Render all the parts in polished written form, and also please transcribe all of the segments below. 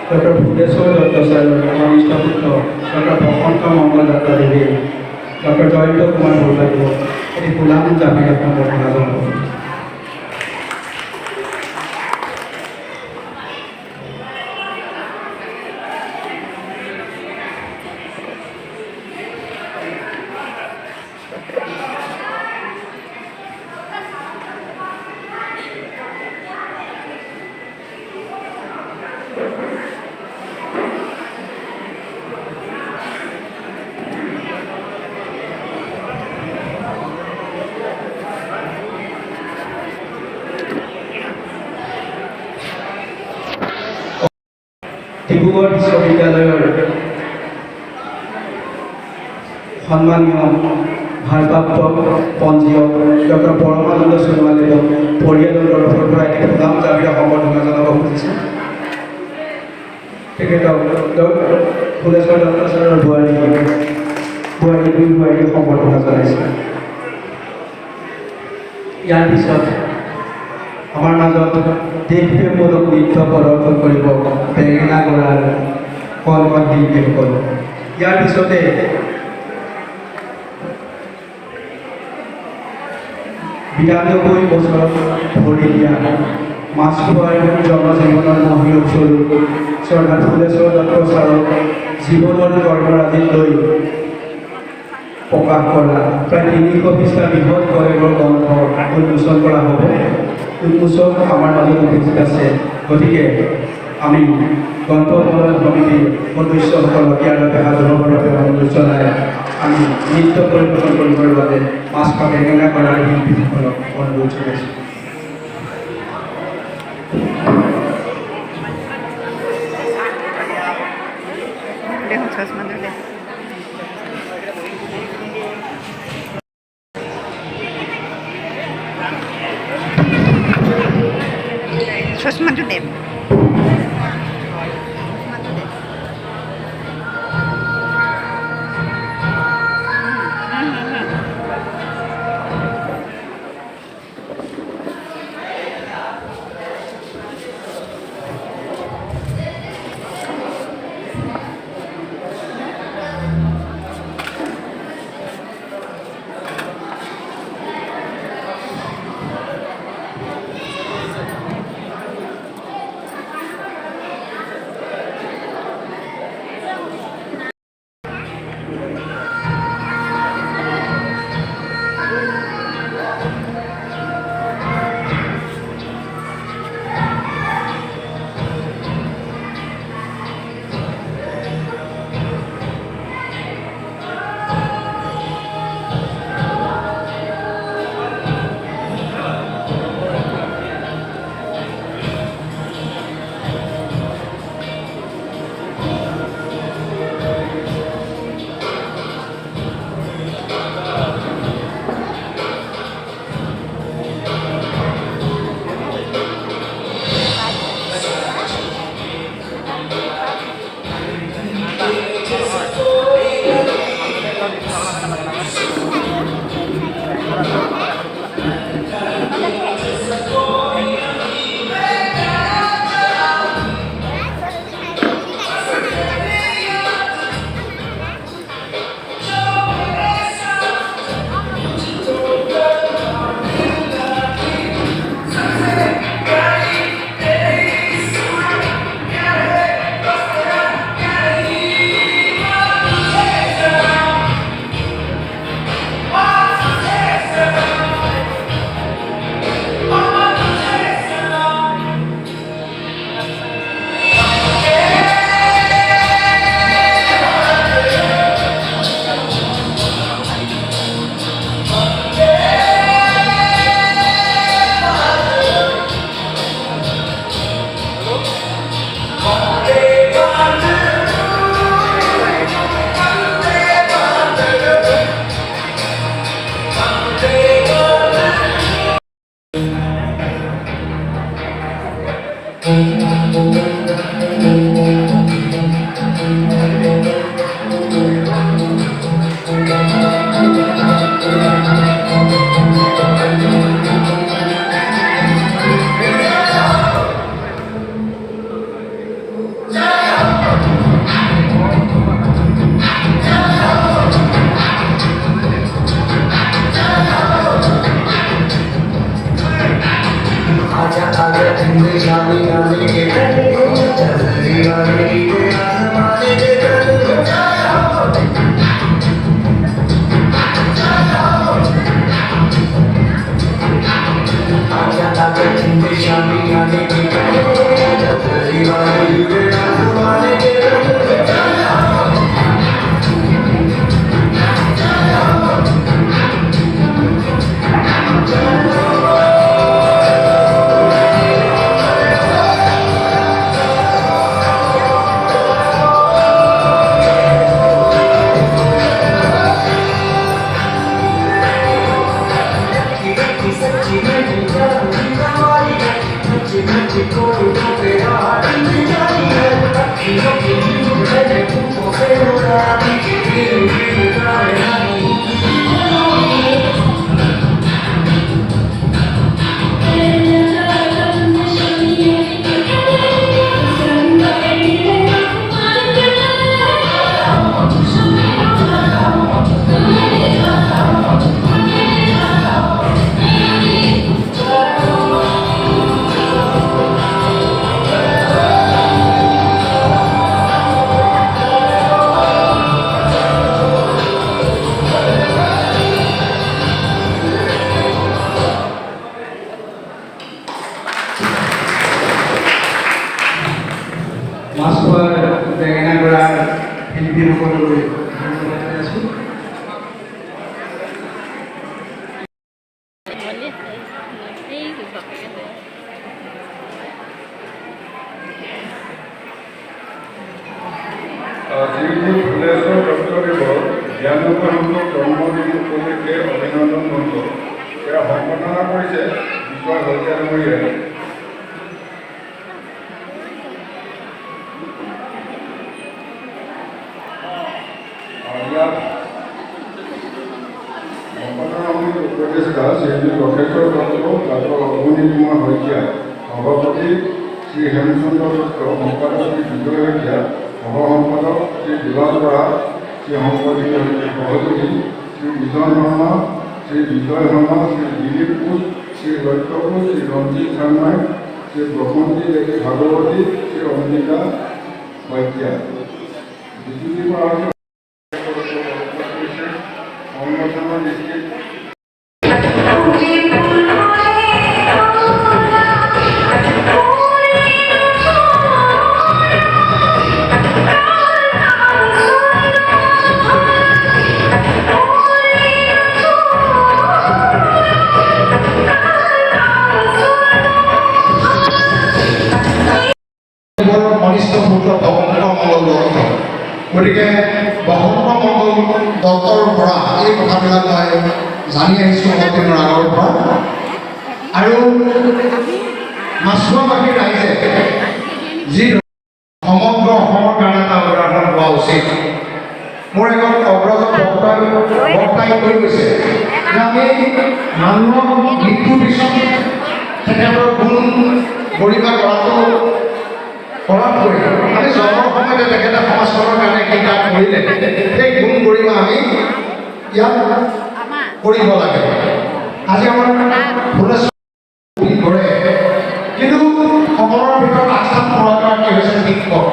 Doctor Bhubaneswar Dutta sir আমার ইষ্টপুত্র doctor বসন্ত মঙ্গল দত্ত দেবী doctor Jayanta Kumar বড়ুবাইদেউ এটি গোলাম জামিন আপনাদের নাজন ডিব্ৰুগড় বিশ্ববিদ্যালয়ৰ সন্মানীয় ভাৰপ্ৰাপ্ত পঞ্জীয়ক ডক্টৰ পৰমানন্দ সোণোৱালদেৱক পৰিয়ালৰ তৰফৰ পৰা এটি সুনাম জাবিৰা সম্বৰ্ধনা জনাব খুজিছে। তেখেতক ফুলেশ্বৰ দত্ত ছাৰৰ বোৱাৰী সম্বৰ্ধনা জনাইছে। ইয়াৰ পিছত আমাৰ মাজত দেশপ্ৰেমমূলক নৃত্য প্ৰদৰ্শন কৰিব বেঙেনা গড়াৰ কণকণ শিল্পীসকল। ইয়াৰ পিছতে বিৰানব্বৈ বছৰত ভৰি দিয়া মাছখোৱাৰ জনজীৱনৰ মহিয়সী স্বৰূপ শ্ৰদ্ধাৰ ফুলেশ্বৰ দত্ত ছাৰক জীৱনৰ কৰ্মৰাজি লৈ প্ৰকাশ কৰা প্ৰায় ৩০০ পৃষ্ঠা বৃহৎ কলেজৰ গ্ৰন্থ উন্মোচন কৰা হ'ব। উন্মোচক আমাৰ মাজত উপস্থিত আছে, গতিকে আমি গ্ৰন্থ উন্মোচন সমিতিৰ সদস্যসকলক ইয়াৰ বাবে সাধাৰণভাৱে অনুৰোধ জনাই আমি নৃত্য পৰিৱেশন কৰিবৰ বাবে মাছখোৱা বেঙেনা গড়াৰ শিল্পীসকলক অনুৰোধ জনাইছোঁ। চশমাটো দে। মাছখোৱাৰ বেঙেনাগড়াৰ শিল্পীসকললৈ ধন্যবাদ জনাইছোঁ। শ্রীপুর ফুলেশ্বর ডক্টরের জ্ঞানসংখ্যক জন্মদিন উপলক্ষে অভিনন্দন মন্ত্র এরা সম্বর্ধনা করেছে বিষয় হত্যারমীয়ে সম্বর্ধনামূলক উপদেষ্টা শ্রী লক্ষেশ্বর দত্ত ডক্টর অগ্নি কুমার শইকীয়া সভাপতি শ্রী হেমচন্দ্র দত্ত সম্পাদক শ্রী বিজয় শইকীয়া সহসম্পাদক শ্রী দুলাল বৰা শ্ৰী সম্পাদিত সহযোগী শ্ৰী বিজন শৰ্মা শ্ৰী বিজয় শৰ্মা শ্ৰী দিলীপ কোচ শ্ৰী লক্ষ্য কোচ শ্ৰী ৰঞ্জিত শৰ্মাই শ্ৰী প্ৰসন্তী দেৱী ভাগৱতী শ্ৰী অম্বিকা শইকীয়া বিজুলী পৰা সংগঠনৰ ডিষ্ট্ৰিক্ট অনিষ্ট পুত্ৰ বসন্ত মংগল দত্ত। গতিকে বসন্ত মংগল দত্তৰ পৰা এই কথাবিলাক মই জানি আহিছোঁ অলপ দিনৰ আগৰ পৰা। আৰু মাছখোৱাবাসী ৰাইজে যি সমগ্ৰ অসমৰ কাৰণে এটা উদাহৰণ হোৱা উচিত। মোৰ এজন অগ্ৰজ বক্তাই কৈ গৈছে যে আমি মানুহক মৃত্যুৰ পিছত তেখেতৰ গুণ গৰিমা কৰাতকৈ আমি জন্মৰ সময়তে তেখেতে সমাজখনৰ কাৰণে কি কাম কৰিলে সেই গুণ গৰিমা আমি ইয়াত কৰিব লাগে। আজি আমাৰ ফুলেশ্বৰী কৰে, কিন্তু সকলোৰে ভিতৰত আস্থান প্ৰদানকাৰী হৈছে শিক্ষক।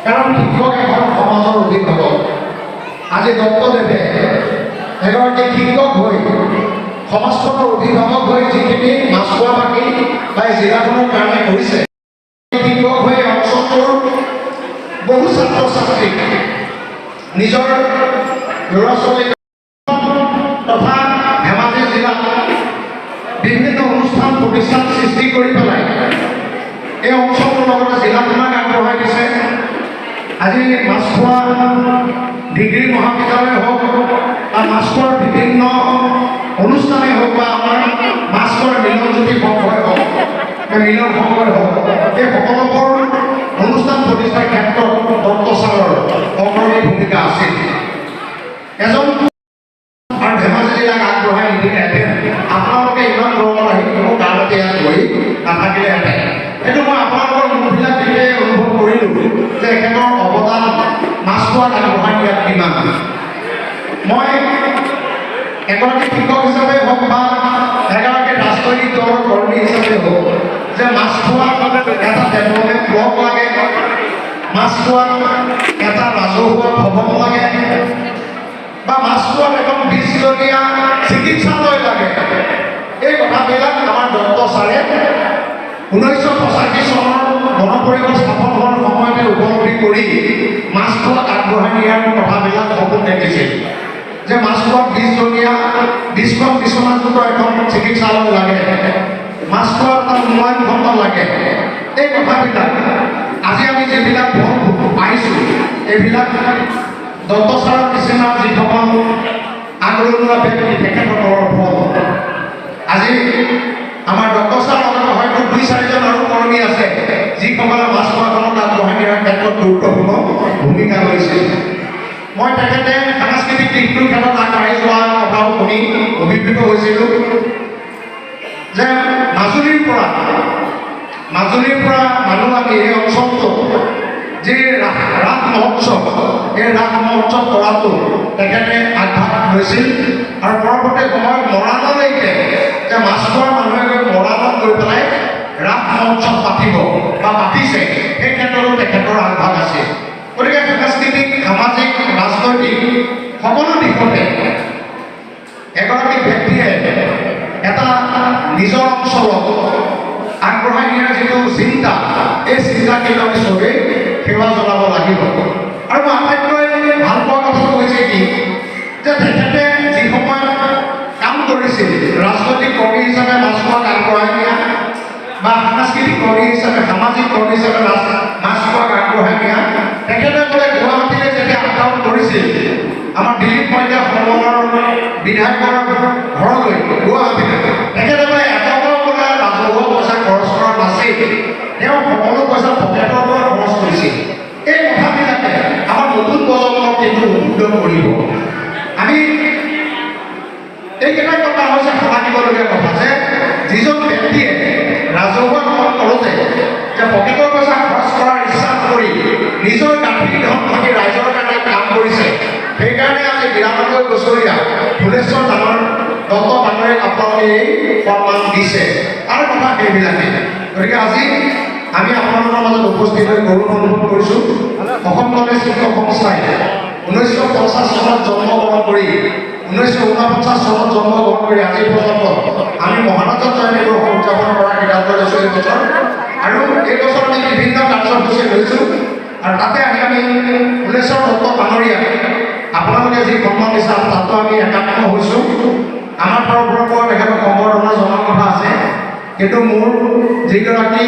কাৰণ শিক্ষক এখন সমাজৰ অভিভাৱক। আজি দত্তদেৱে এগৰাকী শিক্ষক হৈ সমাজখনৰ অভিভাৱক হৈ যিখিনি মাছখোৱাবাসী বা জিলাখনৰ কাৰণে কৰিছে, শিক্ষক হৈ অঞ্চলটোৰ বহু ছাত্ৰ ছাত্ৰীক নিজৰ ল'ৰা ছোৱালীক তথা ধেমাজি জিলাত বিভিন্ন অনুষ্ঠান প্ৰতিষ্ঠান সৃষ্টি কৰি পেলাই এই অঞ্চলটোৰ লগতে জিলাখনক আগবঢ়াই দিছে। আজি মাছখোৱা ডিগ্ৰী মহাবিদ্যালয় হওক বা মাছখোৱাৰ বিভিন্ন অনুষ্ঠানেই হওক বা আমাৰ মাছখোৱাৰ মিলনজ্যোতি সংঘই হওক মিলন সংঘই হওক, এই সকলোবোৰ অনুষ্ঠান প্ৰতিষ্ঠাৰ ক্ষেত্ৰত দত্ত ছাৰৰ অগ্ৰণী ভূমিকা আছিল। এজন আৰু ধেমাজি জিলাক আগবঢ়াই নিদিলেহেঁতেন, আপোনালোকে ইমান গৰমত আহি কোনো কাৰণতে ইয়াত গৈ নাথাকিলেহেঁতেন। সেইটো মই আপোনালোকৰ মুখবিলাক দেখি অনুভৱ কৰিলোঁ যে এখেতৰ অৱদান মাছখোৱাক আগবঢ়াই দিয়াত কিমান। মই এগৰাকী শিক্ষক হিচাপে হওক বা এগৰাকী ৰাজনৈতিক দলৰ কৰ্মী হিচাপে হওক যে মাছখোৱাক এটা ডেভেলপমেণ্ট ব্লক লাগে, মাছখোৱাক এটা ৰাজহুৱা ভৱন লাগে বা মাছখোৱাক এখন 20জনীয়া চিকিৎসালয় লাগে। এই কথাবিলাক আমাৰ দত্ত ছাৰে 1985 চনৰ গণ পৰিষদ স্থাপন হোৱাৰ সময়তে উপলব্ধি কৰি মাছখোৱাক আগবঢ়াই নিয়াৰ কথাবিলাক সপোন দেখিছিল যে মাছখোৱাক 20জনীয়া 20খন বিচনাযুক্ত এখন চিকিৎসালয় লাগে, মাছখোৱাত এটা উন্নয়ন খণ্ড লাগে। এই কথাবিলাক আজি আমি যিবিলাক পাইছোঁ এইবিলাক দত্ত ছাৰৰ নিচিনা যিসকল আগৰণুৱা ব্যক্তি তেখেতসকলৰ ফল। আজি আমাৰ দত্ত ছাৰ লগতে হয়তো 2-4জন আৰু কৰ্মী আছে যিসকলে মাছখোৱাখনক আগবঢ়াই নিয়াৰ ক্ষেত্ৰত গুৰুত্বপূৰ্ণ ভূমিকা লৈছে। মই তেখেতে সাংস্কৃতিক দিশটোৰ ক্ষেত্ৰত আগবাঢ়ি যোৱা কথাও শুনি অভিভূত হৈছিলোঁ যে মাজুলীৰ পৰা মানুহ আমি এই অঞ্চলটো যি ৰাস মহোৎসৱ এই ৰাস মহোৎসৱ কৰাটো তেখেতে আগভাগ লৈছিল আৰু পৰৱৰ্তী সময়ত মৰাণলৈকে যে মাছখোৱাৰ মানুহে গৈ মৰাণত গৈ পেলাই ৰাস মহোৎসৱ পাতিব বা পাতিছে সেই ক্ষেত্ৰতো তেখেতৰ আগভাগ আছে। গতিকে সাংস্কৃতিক সামাজিক ৰাজনৈতিক সকলো দিশতে এগৰাকী ব্যক্তিয়ে এটা নিজৰ অঞ্চলত আগবঢ়াই নিয়াৰ যিটো চিন্তা এই চিন্তা কিন্তু আমি চবেই সেৱা জনাব লাগিব। আৰু মই আটাইতকৈ ভাল পোৱা কথাটো হৈছে কি যে তেখেতে যি সময়ত কাম কৰিছিল ৰাজনৈতিক কৰ্মী হিচাপে মাছখোৱাক আগবঢ়াই নিয়া বা সাংস্কৃতিক কৰ্মী হিচাপে সামাজিক কৰ্মী হিচাপে মাছখোৱাক আগবঢ়াই নিয়া তেখেতে বোলে গুৱাহাটীলৈ যেতিয়া আপডাউন কৰিছিল আমাৰ দিলীপ মইনা সমলৰ বিধায়কৰ ঘৰলৈ গুৱাহাটীলৈ তেখেতে বোলে এটকাও বোলে ৰাজহুৱা পইচা খৰচ কৰা নাছিল, তেওঁ সকলো পইচা পকেটৰ পৰা খৰচ কৰিছিল। এই কথাবিলাকে আমাৰ নতুন প্ৰজন্মক কিন্তু উদ্বুদ্ধ কৰিব। আমি এইকেইটা কথা হৈছে সলাগিবলগীয়া কথা যে যিজন ব্যক্তিয়ে ৰাজহুৱা কাম কৰোঁতে যে পকেটৰ পইচা খৰচ কৰাৰ ইচ্ছা নকৰি নিজৰ গাঁঠি ধন ভাঙি ৰাইজৰ কাৰণে কাম কৰিছে, সেইকাৰণে আজি ৯২ বছৰীয়া ফুলেশ্বৰ দত্ত ডাঙৰীয়াক আপোনালোকে এই সন্মান দিছে। তাৰ কথা সেইবিলাকে। গতিকে আজি আমি আপোনালোকৰ মাজত উপস্থিত হৈ গৌৰৱ অনুভৱ কৰিছোঁ। অসম কলেজ শিক্ষক সংস্থাই 1950 চনত জন্মগ্ৰহণ কৰি 1949 চনত জন্মগ্ৰহণ কৰি আজি পৰ্যন্ত আমি মহাৰাজা জয়ন্তী উদযাপন কৰাৰ সিদ্ধান্ত লৈছোঁ এই বছৰ। আৰু এই বছৰ আমি বিভিন্ন কাৰ্যসূচী লৈছোঁ আৰু তাতে আমি ফুলেশ্বৰ দত্ত ডাঙৰীয়াক আপোনালোকে যি সন্মান দিছে তাতো আমি একাত্ম হৈছোঁ। আমাৰ তৰফৰ পৰা তেখেতক সম্বৰ্ধনা জনোৱাৰ কথা আছে, কিন্তু মোৰ যিগৰাকী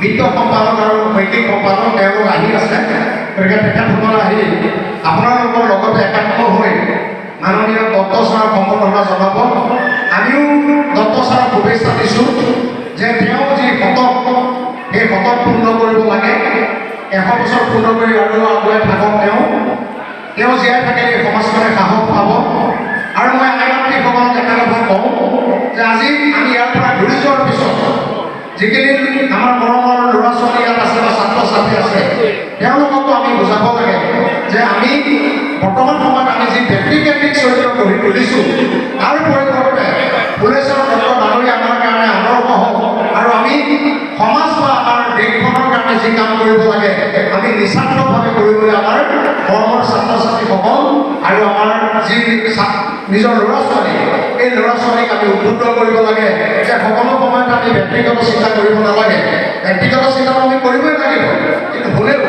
বিত্ত সম্পাদক আৰু শৈক্ষিক সম্পাদক তেওঁলোক আহি আছে, গতিকে তেখেতসকল আহি আপোনালোকৰ লগতে একাত্ম হৈ মাননীয় দত্ত ছাৰক সম্বৰ্ধনা জনাব। আমিও দত্ত ছাৰক শুভেচ্ছা দিছোঁ যে তেওঁ যি শতক সেই শতক পূৰ্ণ কৰিব লাগে, 100 বছৰ পূৰ্ণ কৰি আৰু আগুৱাই থাকক। তেওঁ জীয়াই থাকে এই সমাজখনে সাহস পাব। আৰু মই আইমাতৃসকলক এটা কথা কওঁ যে আজি আমি ইয়াৰ পৰা ঘূৰি যোৱাৰ পিছত যিখিনি আমাৰ মৰমৰ ল'ৰা ছোৱালী ইয়াত আছে বা ছাত্ৰ ছাত্ৰী আছে তেওঁলোককো আমি বুজাব লাগে যে আমি বৰ্তমান সময়ত আমি যি ব্যক্তিকেন্দ্ৰিক চৰিত্ৰ গঢ়ি তুলিছোঁ তাৰ পৰিৱৰ্তে ফুলেশ্বৰ দত্ত ডাঙৰীয়া আমাৰ কাৰণে আদৰ্শ হওক আৰু আমি সমাজ বা আমাৰ দেশখনৰ কাৰণে যি কাম কৰিব লাগে আমি নিস্বাৰ্থভাৱে কৰিবলৈ আমাৰ মৰমৰ ছাত্ৰ ছাত্ৰীসকল আৰু আমাৰ যি নিজৰ ল'ৰা ছোৱালী এই ল'ৰা ছোৱালীক আমি উদ্বুদ্ধ কৰিব লাগে যে সকলো সময়ত আমি ব্যক্তিগত চিন্তা কৰিব নালাগে। ব্যক্তিগত চিন্তাটো আমি কৰিবই লাগিব, কিন্তু হ'লেও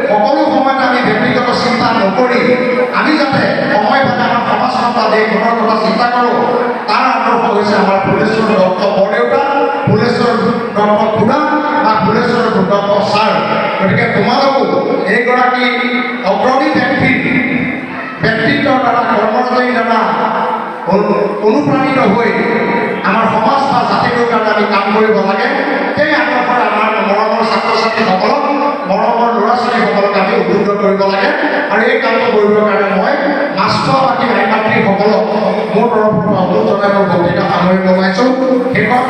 সকলো সময়ত আমি ব্যক্তিগত চিন্তা নকৰি আমি যাতে সময় পালে আমাৰ সমাজখন বা দেশখনৰ কথা চিন্তা কৰোঁ। তাৰ আদৰ্শ হৈছে আমাৰ ফুলেশ্বৰ দত্ত বৰদেউতা, ফুলেশ্বৰ দত্ত খুড়া বা ফুলেশ্বৰ দত্ত ছাৰ। গতিকে তোমালোকো এইগৰাকী অগ্ৰণী ব্যক্তিত্বৰ দ্বাৰা কৰ্মৰাজিৰ দ্বাৰা অনুপ্ৰাণিত হৈ আমাৰ সমাজ বা জাতিটোৰ কাৰণে আমি কাম কৰিব লাগে। সেই আদৰ্শৰে আমাৰ মৰমৰ ছাত্ৰ ছাত্ৰীসকলক মৰমৰ ল'ৰা ছোৱালীসকলক আমি উদ্বুদ্ধ কৰিব লাগে। আৰু এই কামটো কৰিবৰ কাৰণে মই মাছখোৱাবাসী আই মাতৃসকলক মোৰ তৰফৰ পৰা অনুৰোধ জনাই মোৰ বক্তৃতা সামৰি লগাইছোঁ। শেষত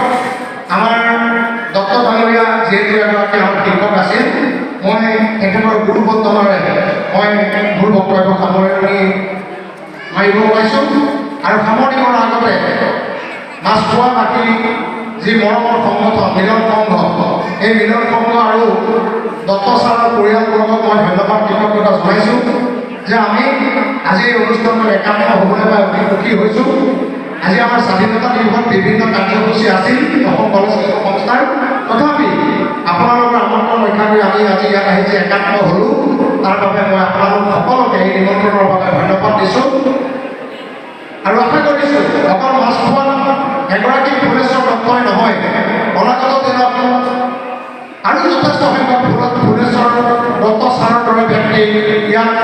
আমাৰ দত্ত ডাঙৰীয়া যিহেতু এগৰাকী আমাৰ শিক্ষক আছিল, মই তেখেতৰ গুৰুবন্দনাৰে মই মোৰ বক্তব্য সামৰণি মাৰিব ওলাইছোঁ। আৰু সামৰণি কৰাৰ আগতে মাছখোৱাবাসী যি মৰমৰ সংগঠন মিলন সংঘ, এই মিলন সংঘ আৰু দত্ত ছাৰৰ পৰিয়ালবৰ্গক মই ধন্যবাদ কৃতজ্ঞতা জনাইছোঁ যে আমি আজি এই অনুষ্ঠানত একাত্ম হ'বলৈ পাই অতি সুখী হৈছোঁ। আজি আমাৰ স্বাধীনতা দিৱসত বিভিন্ন কাৰ্যসূচী আছিল অসম কলেজ শিক্ষক সংস্থাৰ, তথাপি আপোনালোকৰ আমন্ত্ৰণ ৰক্ষা কৰি আমি আজি ইয়াত আহি যে একাত্ম হ'লোঁ তাৰ বাবে মই আপোনালোক সকলোকে এই নিমন্ত্ৰণৰ বাবে ধন্যবাদ দিছোঁ। আৰু আশা কৰিছোঁ অকল মাছখোৱা এগৰাকী ফুলেশ্বৰ দত্তই নহয়, অনাগত দিনত আৰু যথেষ্ট সংখ্যক ফুলেশ্বৰ দত্ত ছাৰৰ দৰে ব্যক্তি ইয়াত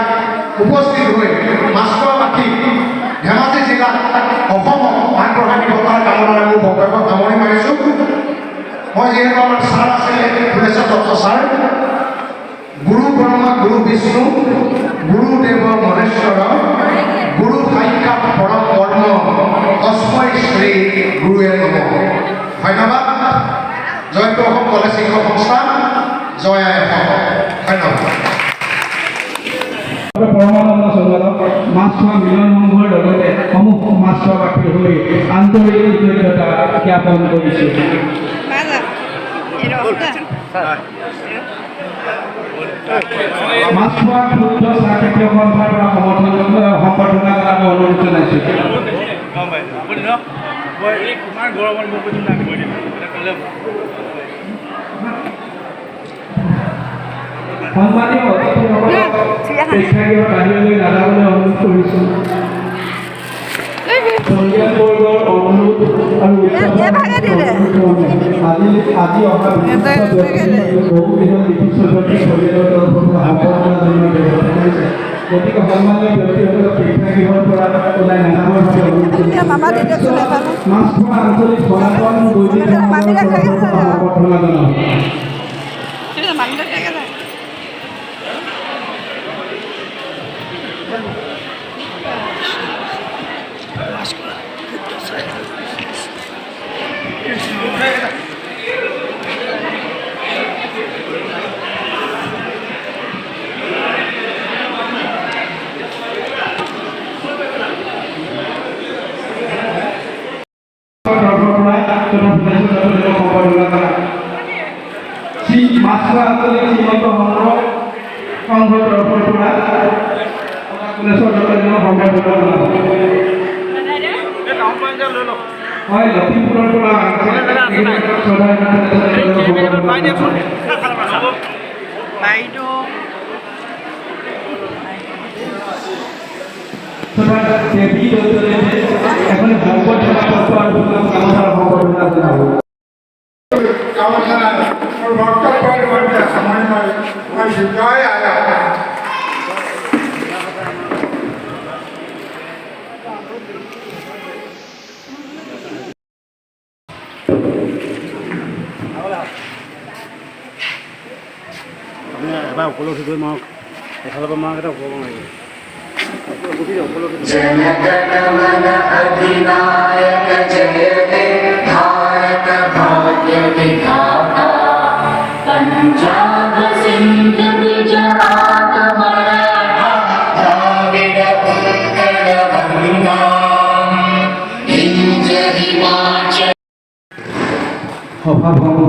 উপস্থিত হৈ মাছখোৱাবাসী ধেমাজি জিলাত অসমক আগবঢ়াই নিব তাৰ কামনাৰে মোৰ বক্তব্য সামৰণি মাৰিছোঁ। মই যিহেতু আমাৰ ছাৰ আছিলে ফুলেশ্বৰ দত্ত ছাৰ, গুৰু ব্ৰহ্মা গুৰু বিষ্ণু গুৰুদেৱ মাছখোৱা মিলনসমূহৰ লগতে সমূহ মাছখোৱাবাসী হৈ আন্তৰিক কৃতজ্ঞতা জ্ঞাপন কৰিছোঁ। Masa? Eropa. মাছখোৱা ক্ষুদ্ৰ চাহ খেতিয়ক সন্থাৰ পৰা সম্বৰ্ধনা কৰাৰ অনুৰোধ জনাইছোঁ। সন্মানীয় অতিথিসকলক প্ৰেক্ষাগৃহৰ বাহিৰলৈ নাযাবলৈ অনুৰোধ কৰিছোঁ। পৰিয়ালবৰ্গৰ অনুৰোধ আৰু আজি অহা বহুকেইজন বিশিষ্টজনী পৰিয়ালৰ তৰফৰ পৰা সম্বৰ্ধনা জনোৱাৰ ব্যৱস্থা কৰিছে। গতিকে সন্মানীয় ব্যক্তিসকলক প্ৰেক্ষাগৃহৰ পৰা ওলাই নাযাবৰ বাবে অনুৰোধ কৰিছোঁ। মাছখোৱা আঞ্চলিক সনাতন বৈদিক সমাজৰ তৰফৰ পৰা সম্বৰ্ধনা জনাওঁ। মাছখোৱা আঞ্চলিক শ্ৰীমন্ত সংঘৰ তৰফৰ পৰা হয় লখিমপুৰৰ পৰা এখন সম্পদ সম্বৰ্ধনা জনাব। এবাৰ উপলব্ধি কৰি মাৰক এফালৰ পৰা মাৰক এটা উপলব্ধ লাগিব जनगणमन अधिनायक जय हे भारत भाग्य विधाता पंजाब सिंध गुजरात मराठा द्राविड उत्कल गंगा हिंद हिमाचल সভা ভংগ